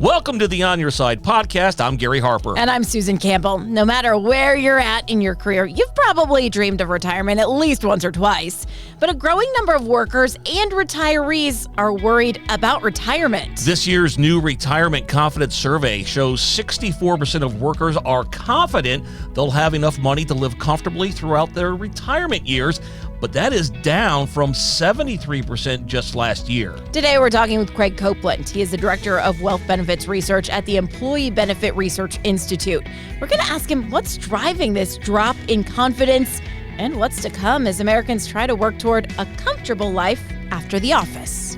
Welcome to the On Your Side podcast. I'm Gary Harper. And I'm Susan Campbell. No matter where you're at in your career, you've probably dreamed of retirement at least once or twice. But a growing number of workers and retirees are worried about retirement. This year's new Retirement Confidence Survey shows 64% of workers are confident they'll have enough money to live comfortably throughout their retirement years. But that is down from 73% just last year. Today, we're talking with Craig Copeland. He is the Director of Wealth Benefits Research at the Employee Benefit Research Institute. We're going to ask him what's driving this drop in confidence and what's to come as Americans try to work toward a comfortable life after the office.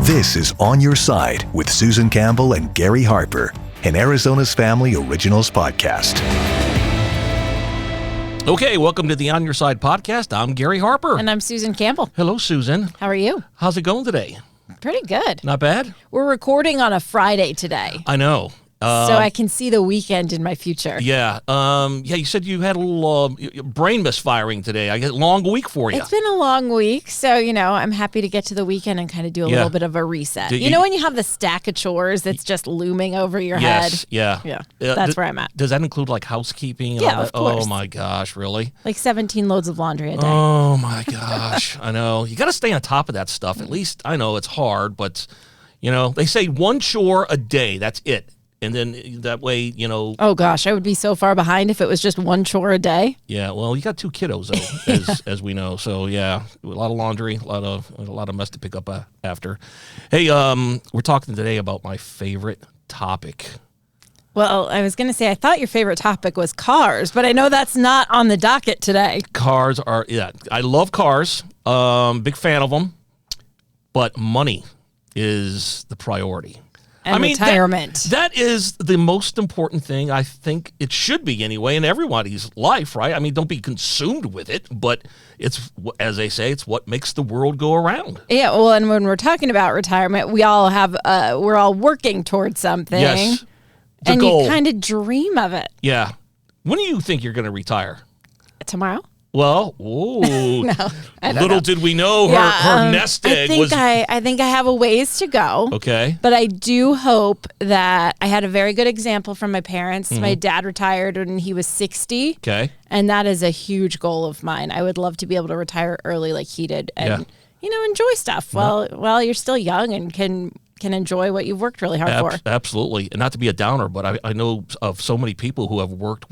This is On Your Side with Susan Campbell and Gary Harper, an Arizona's Family Originals podcast. Okay, welcome to the On Your Side podcast. I'm Gary Harper. And I'm Susan Campbell. Hello, Susan. How are you? How's it going today? Pretty good. Not bad? We're recording on a Friday today. I know. So I can see the weekend in my future. Yeah. You said you had a little brain misfiring today. I guess long week for you. It's been a long week, so, I'm happy to get to the weekend and kind of do a little bit of a reset. You know when you have the stack of chores that's just looming over your head? Yeah. That's where I'm at. Does that include like housekeeping? And Yeah, all that? of course. Oh my gosh, really? Like 17 loads of laundry a day. Oh my gosh, I know. You got to stay on top of that stuff. At least I know it's hard, but they say one chore a day. That's it. And then that way, Oh, gosh, I would be so far behind if it was just one chore a day. Yeah, well, you got two kiddos, though, as we know. So, yeah, a lot of laundry, a lot of mess to pick up after. Hey, we're talking today about my favorite topic. Well, I was going to say, I thought your favorite topic was cars, but I know that's not on the docket today. Cars are, I love cars. Big fan of them. But money is the priority. And retirement. That is the most important thing, I think it should be anyway, in everybody's life, right? I mean, don't be consumed with it, but it's, as they say, it's what makes the world go around. Yeah, well, and when we're talking about retirement, we're all working towards something. Yes, it's a and goal. You kind of dream of it. Yeah. When do you think you're going to retire? Tomorrow? Well, No, I don't little know. did we know her nest egg was... I think I have a ways to go. Okay. But I do hope that I had a very good example from my parents. Mm-hmm. My dad retired when he was 60. Okay. And that is a huge goal of mine. I would love to be able to retire early like he did and, enjoy stuff while you're still young and can enjoy what you've worked really hard for. Absolutely. And not to be a downer, but I know of so many people who have worked,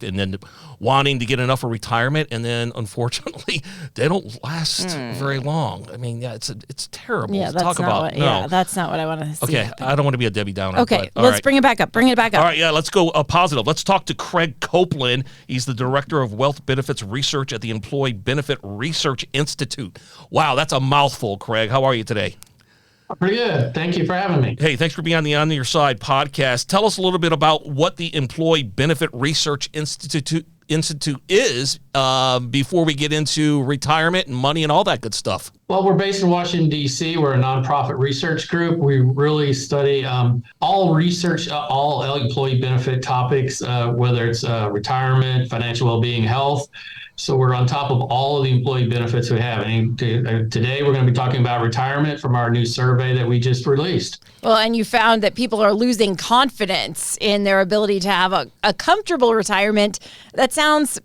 and then wanting to get enough for retirement, and then unfortunately they don't last very long. I mean, it's terrible to talk about. That's not what I want to see. Okay, I don't want to be a Debbie Downer. Okay, but, let's bring it back up. Bring it back up. All right, yeah, let's go positive. Let's talk to Craig Copeland. He's the Director of Wealth Benefits Research at the Employee Benefit Research Institute. Wow, that's a mouthful, Craig. How are you today? Pretty good. Thank you for having me. Hey, thanks for being on the On Your Side podcast. Tell us a little bit about what the Employee Benefit Research Institute is before we get into retirement and money and all that good stuff. Well, we're based in Washington, D.C. We're a nonprofit research group. We really study all research, all employee benefit topics, whether it's retirement, financial well-being, health. So we're on top of all of the employee benefits we have. And today we're going to be talking about retirement from our new survey that we just released. Well, and you found that people are losing confidence in their ability to have a comfortable retirement. That sounds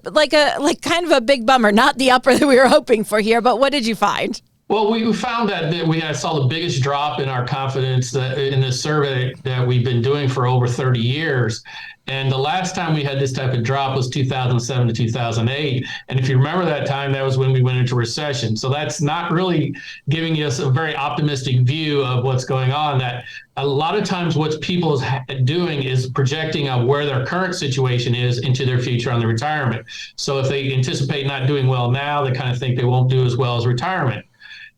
like kind of a big bummer, not the upper that we were hoping for here. But what did you find? Well, we found that we saw the biggest drop in our confidence in this survey that we've been doing for over 30 years. And the last time we had this type of drop was 2007 to 2008. And if you remember that time, that was when we went into recession. So that's not really giving us a very optimistic view of what's going on. That a lot of times what people is doing is projecting on where their current situation is into their future on the retirement. So if they anticipate not doing well now, they kind of think they won't do as well as retirement.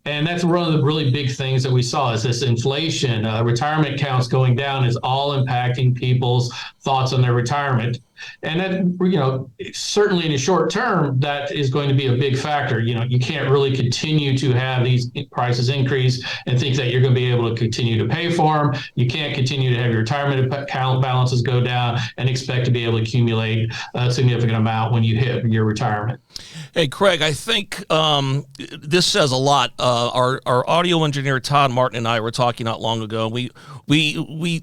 And that's one of the really big things that we saw is this inflation, retirement counts going down is all impacting people's thoughts on their retirement. And that, certainly in the short term, that is going to be a big factor. You can't really continue to have these prices increase and think that you're going to be able to continue to pay for them. You can't continue to have your retirement account balances go down and expect to be able to accumulate a significant amount when you hit your retirement. Hey, Craig, I think this says a lot. Our audio engineer, Todd Martin, and I were talking not long ago. We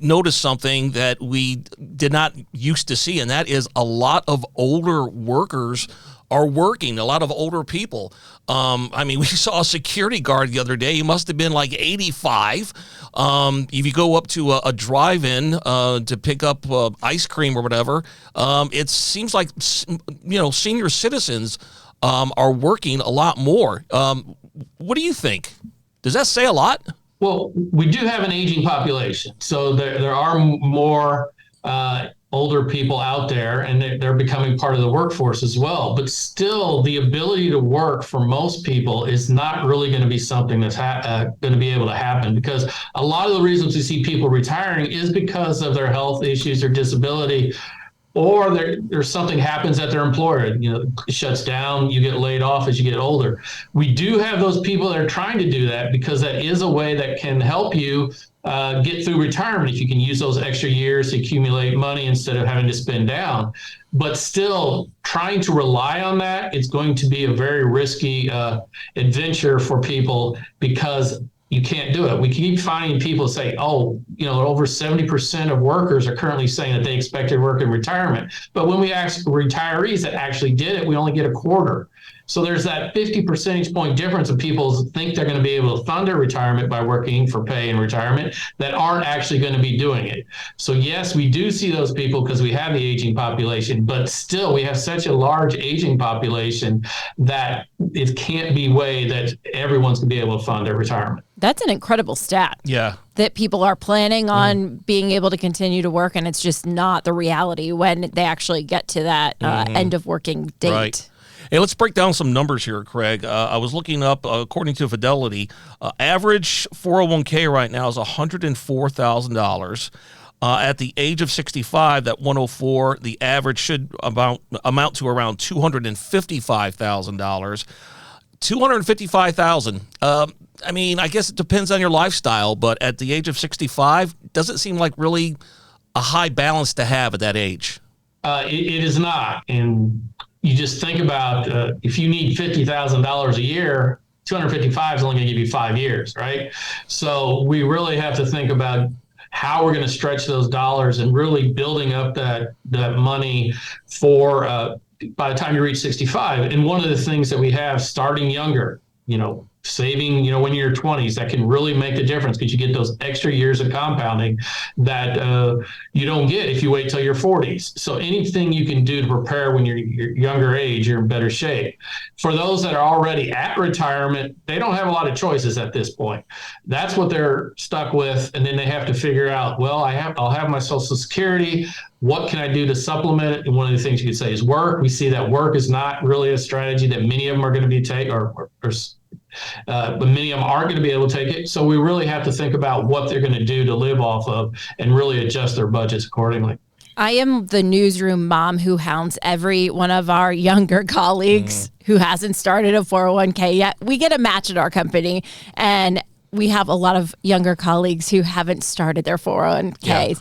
noticed something that we did not used to see, and that is a lot of older workers are working, a lot of older people. We saw a security guard the other day. He must have been like 85. If you go up to a drive-in to pick up ice cream or whatever, it seems like, senior citizens are working a lot more. What do you think? Does that say a lot? Well, we do have an aging population, so there are more older people out there, and they're becoming part of the workforce as well. But still, the ability to work for most people is not really going to be something that's going to be able to happen, because a lot of the reasons we see people retiring is because of their health issues or disability, or there's something happens at their employer, shuts down, you get laid off as you get older. We do have those people that are trying to do that, because that is a way that can help you get through retirement if you can use those extra years to accumulate money instead of having to spend down. But still, trying to rely on that, it's going to be a very risky adventure for people, because you can't do it. We keep finding people say, over 70% of workers are currently saying that they expect to work in retirement. But when we ask retirees that actually did it, we only get a quarter. So there's that 50 percentage point difference of people think they're going to be able to fund their retirement by working for pay in retirement that aren't actually going to be doing it. So yes, we do see those people because we have the aging population, but still we have such a large aging population that it can't be way that everyone's going to be able to fund their retirement. That's an incredible stat. Yeah. That people are planning on being able to continue to work, and it's just not the reality when they actually get to that end of working date. Right. Hey, let's break down some numbers here, Craig. I was looking up, according to Fidelity, average 401k right now is $104,000. At the age of 65, that 104, the average should amount to around $255,000. $255,000. I guess it depends on your lifestyle, but at the age of 65, doesn't seem like really a high balance to have at that age. It is not. And you just think about if you need $50,000 a year, 255 is only going to give you 5 years, right? So we really have to think about how we're going to stretch those dollars and really building up that money for by the time you reach 65. And one of the things that we have starting younger, saving, when you're in your 20s, that can really make the difference, because you get those extra years of compounding that you don't get if you wait till your 40s. So anything you can do to prepare when you're younger age, you're in better shape. For those that are already at retirement, they don't have a lot of choices at this point. That's what they're stuck with. And then they have to figure out, well, I'll have my Social Security. What can I do to supplement it? And one of the things you could say is work. We see that work is not really a strategy that many of them are going to be but many of them aren't going to be able to take it. So we really have to think about what they're going to do to live off of and really adjust their budgets accordingly. I am the newsroom mom who hounds every one of our younger colleagues who hasn't started a 401k yet. We get a match at our company, and we have a lot of younger colleagues who haven't started their 401ks. Yeah.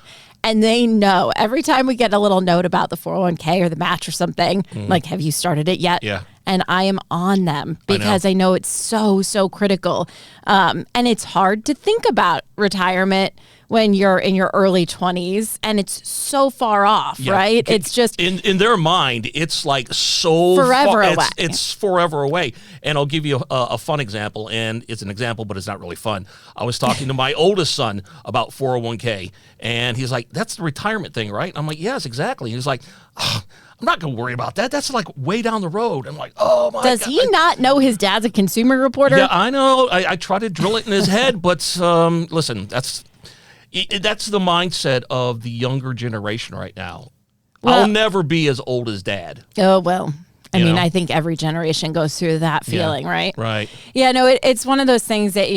And they know every time we get a little note about the 401k or the match or something, like, have you started it yet? Yeah. And I am on them because I know it's so, so critical. And it's hard to think about retirement when you're in your early 20s and it's so far off, right? It's just in their mind, it's like so forever away. away. It's forever away. And I'll give you a fun example, and it's an example, but it's not really fun. I was talking to my oldest son about 401k, and he's like, "That's the retirement thing, right?" I'm like, "Yes, exactly." He's like, "Oh, I'm not going to worry about that. That's like way down the road." I'm like, "Oh my God." Does he not know his dad's a consumer reporter? Yeah, I know. I try to drill it in his head, but listen, that's the mindset of the younger generation right now. Well, I'll never be as old as Dad. Oh, well. I think every generation goes through that feeling, right? Right. Yeah, no, it's one of those things that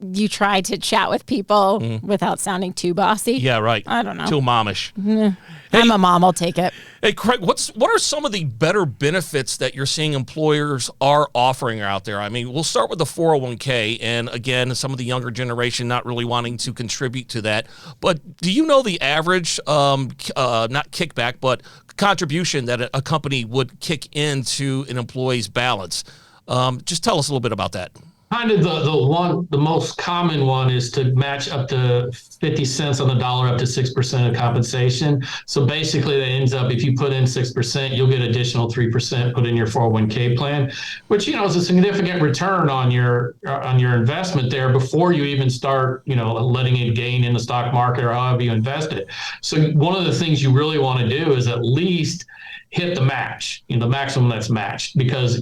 you try to chat with people without sounding too bossy. Yeah, right. I don't know. Too momish. I'm a mom. I'll take it. Hey, Craig, what are some of the better benefits that you're seeing employers are offering out there? I mean, we'll start with the 401k, and again, some of the younger generation not really wanting to contribute to that. But do you know the average, not kickback, but contribution that a company would kick into an employee's balance? Just tell us a little bit about that. Kind of the most common one is to match up to 50 cents on the dollar up to 6% of compensation. So basically that ends up, if you put in 6%, you'll get additional 3% put in your 401k plan, which, is a significant return on your investment there before you even start, letting it gain in the stock market or however you invest it. So one of the things you really want to do is at least hit the match, the maximum that's matched, because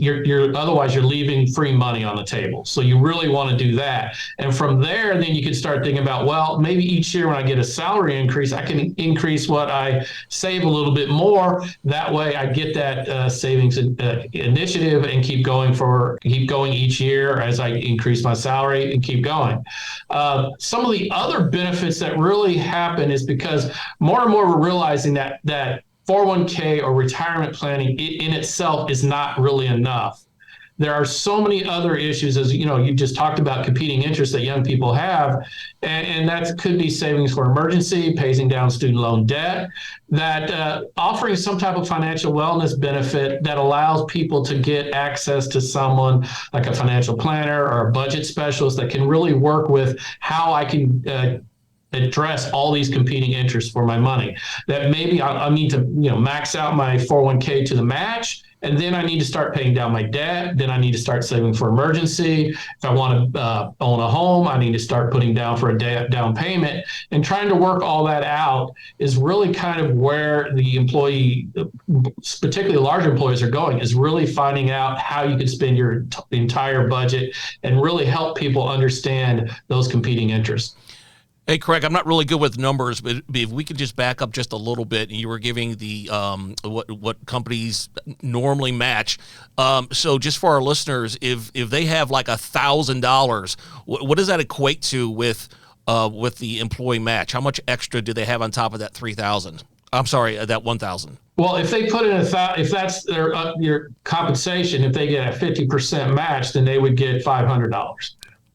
otherwise you're leaving free money on the table. So you really want to do that. And from there, then you can start thinking about, well, maybe each year when I get a salary increase, I can increase what I save a little bit more. That way I get that savings initiative and keep going each year as I increase my salary and keep going. Some of the other benefits that really happen is because more and more we're realizing that 401k or retirement planning in itself is not really enough. There are so many other issues, as you just talked about, competing interests that young people have, and that could be savings for emergency, paying down student loan debt, that offering some type of financial wellness benefit that allows people to get access to someone like a financial planner or a budget specialist that can really work with how I can address all these competing interests for my money. That maybe I need to max out my 401k to the match, and then I need to start paying down my debt. Then I need to start saving for emergency. If I want to own a home, I need to start putting down for a down payment. And trying to work all that out is really kind of where the employee, particularly large employers, are going, is really finding out how you can spend your entire budget and really help people understand those competing interests. Hey, Craig, I'm not really good with numbers, but if we could just back up just a little bit, and you were giving the what companies normally match. So just for our listeners, if they have like $1,000, what does that equate to with the employee match? How much extra do they have on top of that $3,000? I'm sorry, that $1,000. Well, if they put in if that's your compensation, if they get a 50% match, then they would get $500.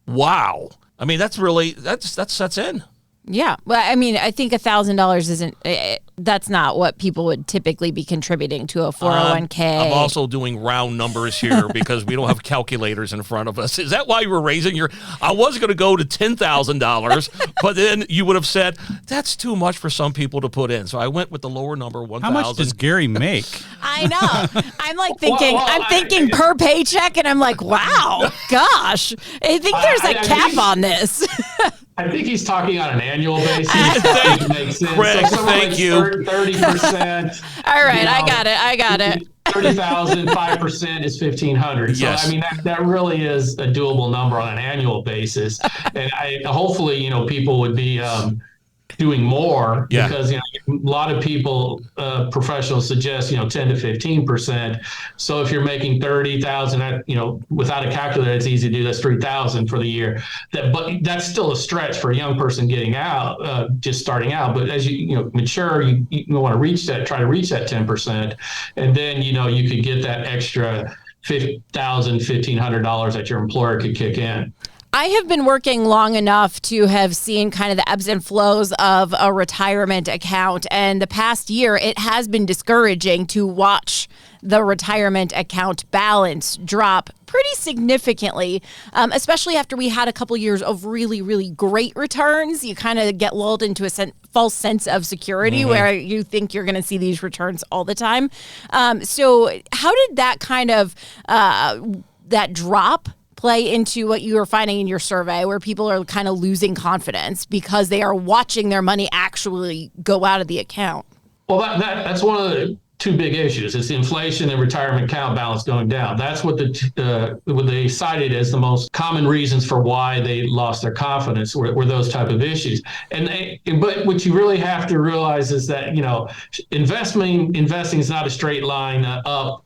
Wow. I mean, that's in. Yeah. Well, I mean, I think $1,000 isn't, that's not what people would typically be contributing to a 401k. I'm also doing round numbers here because we don't have calculators in front of us. Is that why you were raising I was going to go to $10,000, but then you would have said, that's too much for some people to put in. So I went with the lower number, $1,000. How much does Gary make? I know. I'm like thinking, I'm thinking per paycheck, and I'm like, wow, gosh, I think there's a cap on this. I think he's talking on an annual basis. Makes sense. Craig, so thank you. 30%. All right, I got it. 30,000, 5% is 1,500. So yes. I mean that really is a doable number on an annual basis, and hopefully people would be doing more because a lot of people, professionals suggest 10 to 15%. So if you're making 30,000, without a calculator, it's easy to do. That's 3,000 for the year. But that's still a stretch for a young person getting out, just starting out. But as you mature, you want to try to reach that 10%, and then you could get that extra $5,000, $1,500 that your employer could kick in. I have been working long enough to have seen kind of the ebbs and flows of a retirement account. And the past year, it has been discouraging to watch the retirement account balance drop pretty significantly, especially after we had a couple years of really, really great returns. You kind of get lulled into a false sense of security where you think you're going to see these returns all the time. So how did that kind of, that drop play into what you were finding in your survey, where people are kind of losing confidence because they are watching their money actually go out of the account? Well, that's one of the two big issues. It's the inflation and retirement account balance going down. That's what what they cited as the most common reasons for why they lost their confidence were those type of issues. But what you really have to realize is that investing is not a straight line up.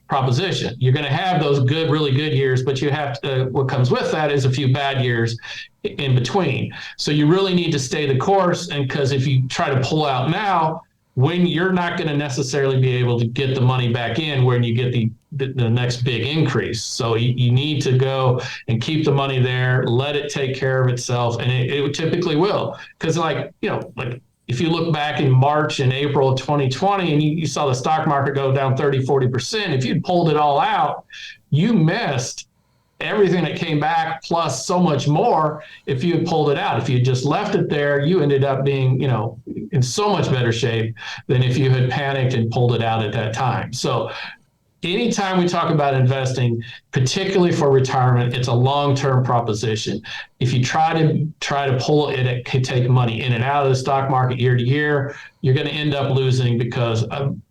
proposition. You're going to have those good, really good years, but you have to, what comes with that is a few bad years in between. So you really need to stay the course. And because if you try to pull out now, when you're not going to necessarily be able to get the money back in when you get the next big increase. So you need to go and keep the money there, let it take care of itself. And it typically will. Because like if you look back in March and April of 2020 and you saw the stock market go down 30, 40%, if you'd pulled it all out, you missed everything that came back plus so much more. If you had pulled it out, if you just left it there, you ended up being, in so much better shape than if you had panicked and pulled it out at that time. So anytime we talk about investing, particularly for retirement, it's a long-term proposition. If you try to pull it, it could take money in and out of the stock market year to year, you're going to end up losing because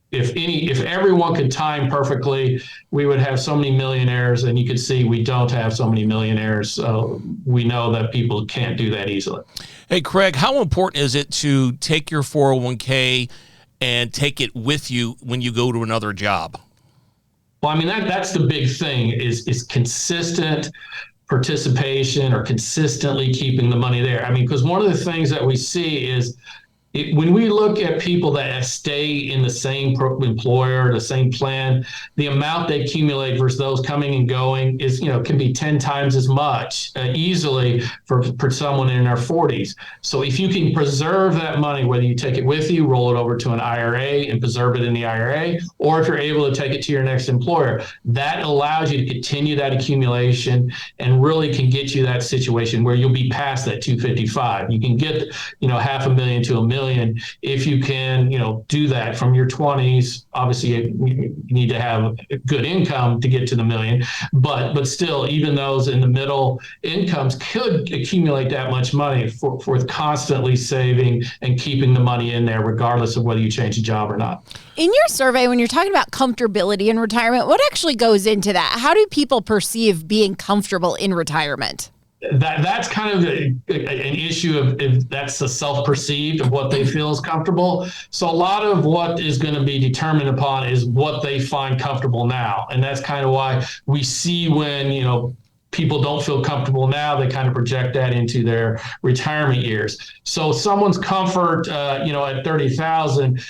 if everyone could time perfectly, we would have so many millionaires, and you could see we don't have so many millionaires. So we know that people can't do that easily. Hey, Craig, how important is it to take your 401k and take it with you when you go to another job? Well, I mean, that's the big thing is consistent participation or consistently keeping the money there. I mean, because one of the things that we see is when we look at people that stay in the same employer, the same plan, the amount they accumulate versus those coming and going is, can be 10 times as much easily for someone in their 40s. So if you can preserve that money, whether you take it with you, roll it over to an IRA and preserve it in the IRA, or if you're able to take it to your next employer, that allows you to continue that accumulation and really can get you that situation where you'll be past that 255. You can get, $500,000 to $1 million if you can, do that from your 20s. Obviously, you need to have good income to get to the million, but still, even those in the middle incomes could accumulate that much money for constantly saving and keeping the money in there, regardless of whether you change a job or not. In your survey, when you're talking about comfortability in retirement, what actually goes into that? How do people perceive being comfortable in retirement? That's kind of an issue of if that's the self-perceived of what they feel is comfortable. So a lot of what is going to be determined upon is what they find comfortable now. And that's kind of why we see when, people don't feel comfortable now, they kind of project that into their retirement years. So someone's comfort, at 30,000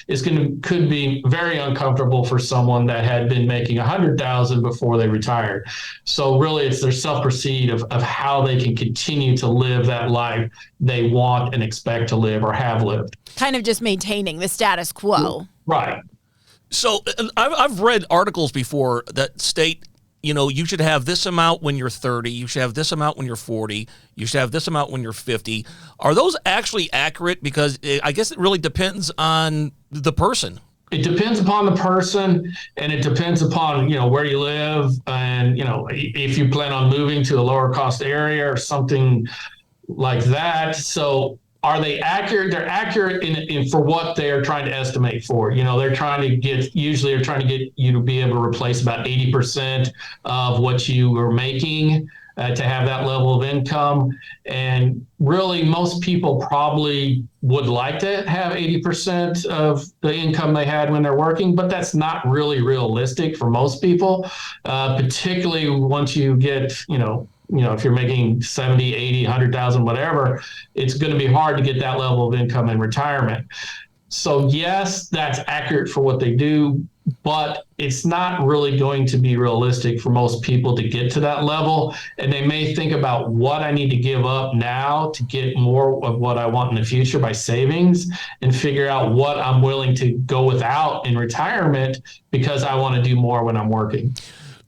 could be very uncomfortable for someone that had been making 100,000 before they retired. So really, it's their self-perceived of how they can continue to live that life they want and expect to live or have lived. Kind of just maintaining the status quo. Right. So I've read articles before that state, you should have this amount when you're 30. You should have this amount when you're 40. You should have this amount when you're 50. Are those actually accurate? Because I guess it really depends on the person. It depends upon the person, and it depends upon, where you live, and, if you plan on moving to a lower cost area or something like that. So are they accurate? They're accurate in for what they're trying to estimate for. They're trying to get you to be able to replace about 80% of what you were making to have that level of income. And really, most people probably would like to have 80% of the income they had when they're working, but that's not really realistic for most people, particularly once you get, if you're making 70, 80, 100,000, whatever, it's going to be hard to get that level of income in retirement. So yes, that's accurate for what they do, but it's not really going to be realistic for most people to get to that level. And they may think about what I need to give up now to get more of what I want in the future by savings, and figure out what I'm willing to go without in retirement because I want to do more when I'm working.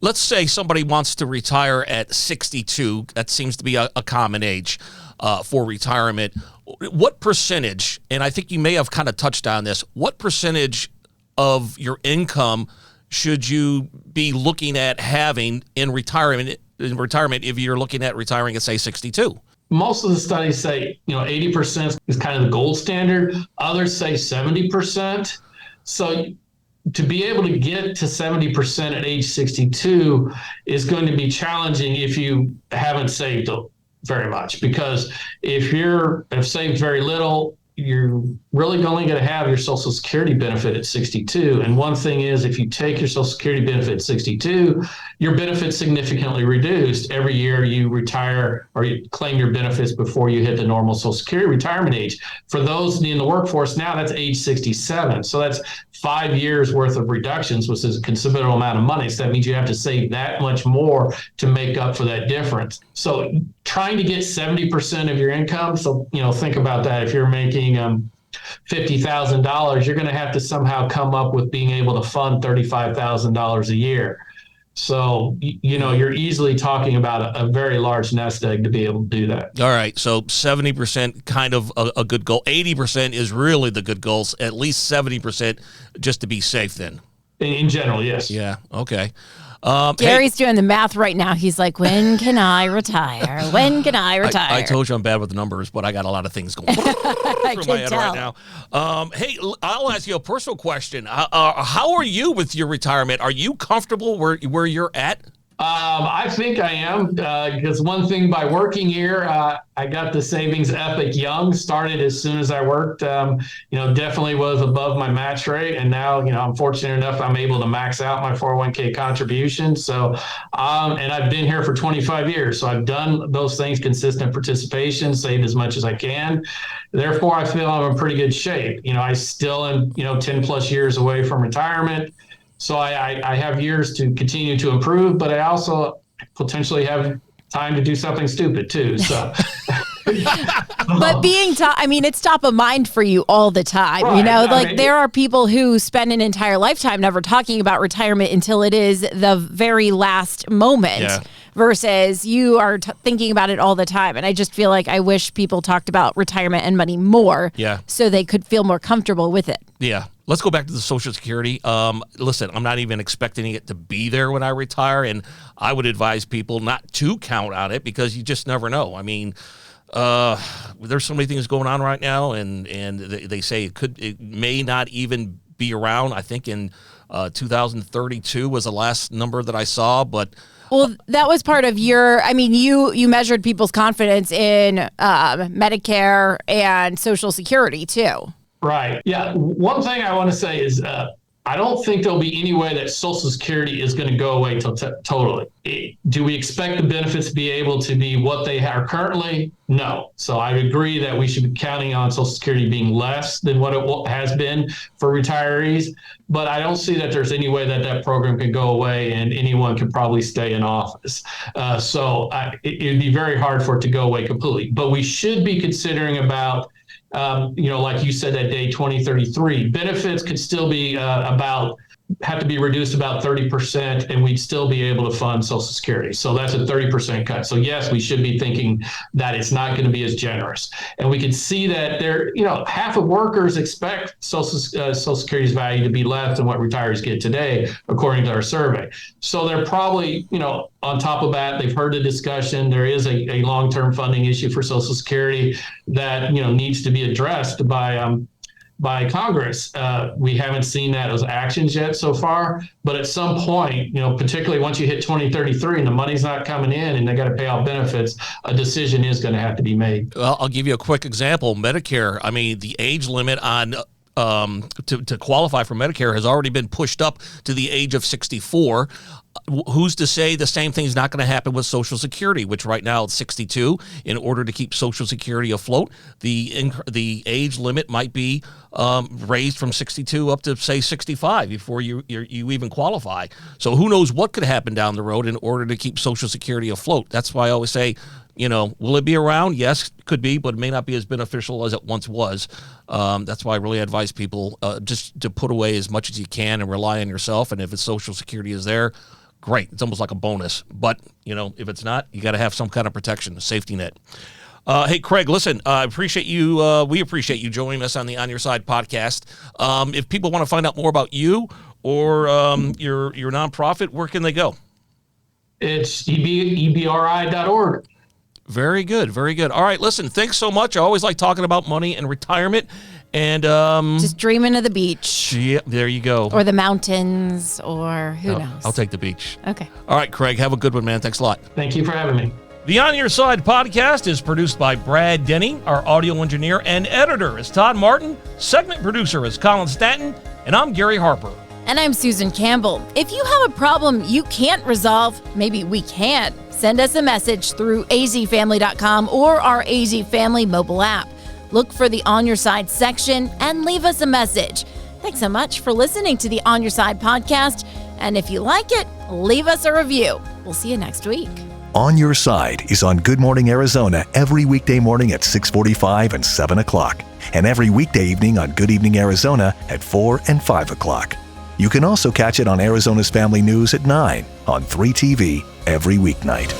Let's say somebody wants to retire at 62. That seems to be a common age for retirement. What percentage, and I think you may have kind of touched on this, what percentage of your income should you be looking at having in retirement if you're looking at retiring at, say, 62? Most of the studies say, 80% is kind of the gold standard. Others say 70%. So to be able to get to 70% at age 62 is going to be challenging if you haven't saved very much, because if you have saved very little, you're really only going to have your Social Security benefit at 62. And one thing is, if you take your Social Security benefit at 62, your benefit's significantly reduced. Every year you retire or you claim your benefits before you hit the normal Social Security retirement age. For those in the workforce now, that's age 67. So that's 5 years worth of reductions, which is a considerable amount of money. So that means you have to save that much more to make up for that difference. So trying to get 70% of your income. So, think about that. If you're making $50,000, you're going to have to somehow come up with being able to fund $35,000 a year. So, you're easily talking about a very large nest egg to be able to do that. All right. So 70% kind of a good goal. 80% is really the good goals. At least 70% just to be safe then. In general, yes. Yeah. Okay. Gary's doing the math right now. He's like, when can I retire? When can I retire? I told you I'm bad with the numbers, but I got a lot of things going through my head right now. Hey, I'll ask you a personal question. How are you with your retirement? Are you comfortable where you're at? I think I am, because one thing, by working here, I got the savings epic young, started as soon as I worked, definitely was above my match rate. And now, I'm fortunate enough, I'm able to max out my 401k contribution. So, and I've been here for 25 years. So I've done those things, consistent participation, saved as much as I can. Therefore, I feel I'm in pretty good shape. I still am, 10 plus years away from retirement. So I have years to continue to improve, but I also potentially have time to do something stupid too. So, but being it's top of mind for you all the time. Right. There are people who spend an entire lifetime never talking about retirement until it is the very last moment. Yeah. Versus you are thinking about it all the time. And I just feel like I wish people talked about retirement and money more, so they could feel more comfortable with it. Yeah. Let's go back to the Social Security. Listen, I'm not even expecting it to be there when I retire, and I would advise people not to count on it because you just never know. I mean, there's so many things going on right now, and they say it may not even be around. I think in 2032 was the last number that I saw, but. Well, that was part of you measured people's confidence in Medicare and Social Security too. Right. Yeah. One thing I want to say is I don't think there'll be any way that Social Security is going to go away totally. Do we expect the benefits to be able to be what they are currently? No. So I agree that we should be counting on Social Security being less than what it has been for retirees. But I don't see that there's any way that program can go away and anyone can probably stay in office. So it'd be very hard for it to go away completely. But we should be considering about like you said, that day 2033, benefits could still be have to be reduced about 30%, and we'd still be able to fund Social Security. So that's a 30% cut. So yes, we should be thinking that it's not going to be as generous. And we can see that half of workers expect Social Security's value to be less than what retirees get today, according to our survey. So they're probably, on top of that, they've heard the discussion. There is a long-term funding issue for Social Security that, needs to be addressed by Congress. We haven't seen that as actions yet so far, but at some point, particularly once you hit 2033 and the money's not coming in and they got to pay out benefits, a decision is going to have to be made. Well, I'll give you a quick example. Medicare, the age limit on to qualify for Medicare has already been pushed up to the age of 64. Who's to say the same thing's not going to happen with Social Security, which right now it's 62. In order to keep Social Security afloat, the age limit might be raised from 62 up to, say, 65 before you even qualify. So who knows what could happen down the road in order to keep Social Security afloat. That's why I always say, will it be around? Yes, it could be, but it may not be as beneficial as it once was. That's why I really advise people just to put away as much as you can and rely on yourself. And if it's Social Security is there, great. It's almost like a bonus. But, if it's not, you got to have some kind of protection, a safety net. Hey, Craig, listen, I appreciate you. We appreciate you joining us on the On Your Side podcast. If people want to find out more about you or your nonprofit, where can they go? It's ebri.org. Very good. Very good. All right. Listen, thanks so much. I always like talking about money and retirement. And just dreaming of the beach. Yeah, there you go. Or the mountains, or who knows. I'll take the beach. Okay. All right, Craig, have a good one, man. Thanks a lot. Thank you for having me. The On Your Side podcast is produced by Brad Denny. Our audio engineer and editor is Todd Martin. Segment producer is Colin Stanton. And I'm Gary Harper. And I'm Susan Campbell. If you have a problem you can't resolve, maybe we can. Send us a message through azfamily.com or our AZ Family mobile app. Look for the On Your Side section and leave us a message. Thanks so much for listening to the On Your Side podcast. And if you like it, leave us a review. We'll see you next week. On Your Side is on Good Morning Arizona every weekday morning at 6:45 and 7 o'clock, and every weekday evening on Good Evening Arizona at 4 and 5 o'clock. You can also catch it on Arizona's Family News at 9 on 3TV every weeknight.